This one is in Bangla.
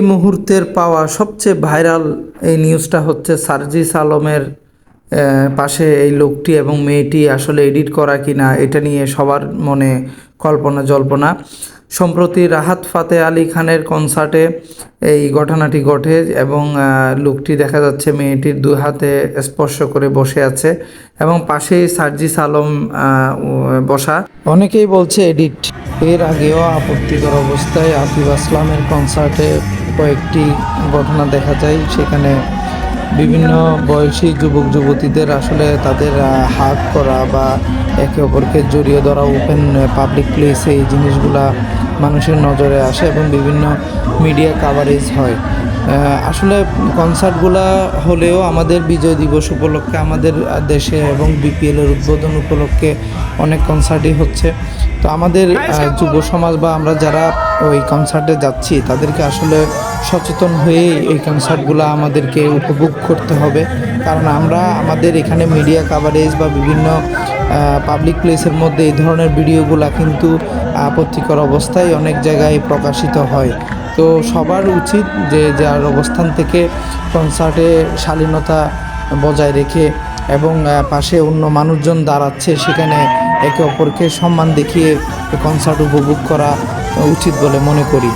এই মুহূর্তের পাওয়া সবচেয়ে ভাইরাল এই নিউজটা হচ্ছে সার্জিস আলমের পাশে এই লোকটি এবং মেয়েটি আসলে এডিট করা কিনা, এটা নিয়ে সবার মনে কল্পনা জল্পনা। সম্প্রতি রাহাত ফাতে আলী খানের কনসার্টে এই ঘটনাটি ঘটে এবং লোকটি দেখা যাচ্ছে মেয়েটির দুই হাতে স্পর্শ করে বসে আছে এবং পাশেই সার্জিস আলম বসা। অনেকেই বলছে এডিট। এর আগেও আপত্তিকর অবস্থায় আতিফ আসলামের কনসার্টে কয়েকটি ঘটনা দেখা যায়, সেখানে বিভিন্ন বয়সী যুবক যুবতীদের আসলে তাদের হাগ করা বা একে অপরকে জড়িয়ে ধরা ওপেন পাবলিক প্লেসে, এই জিনিসগুলা মানুষের নজরে আসে এবং বিভিন্ন মিডিয়া কাভারেজ হয়। আসলে কনসার্টগুলা হলেও আমাদের বিজয় দিবস উপলক্ষে আমাদের দেশে এবং বিপিএলের উদ্বোধন উপলক্ষে অনেক কনসার্টই হচ্ছে। তো আমাদের যুব সমাজ বা আমরা যারা ওই কনসার্টে যাচ্ছি তাদেরকে আসলে সচেতন হয়ে এই কনসার্টগুলো আমাদেরকে উপভোগ করতে হবে, কারণ আমরা আমাদের এখানে মিডিয়া কাভারেজ বা বিভিন্ন পাবলিক প্লেসের মধ্যে এই ধরনের ভিডিওগুলো কিন্তু আপত্তিকর অবস্থায় অনেক জায়গায় প্রকাশিত হয়। তো সবার উচিত যে যার অবস্থান থেকে কনসার্টে শালীনতা বজায় রেখে এবং পাশে অন্য মানুষজন দাঁড়াচ্ছে সেখানে একে অপরকে সম্মান দেখিয়ে কনসার্ট উপভোগ করা উচিত বলে মনে করি।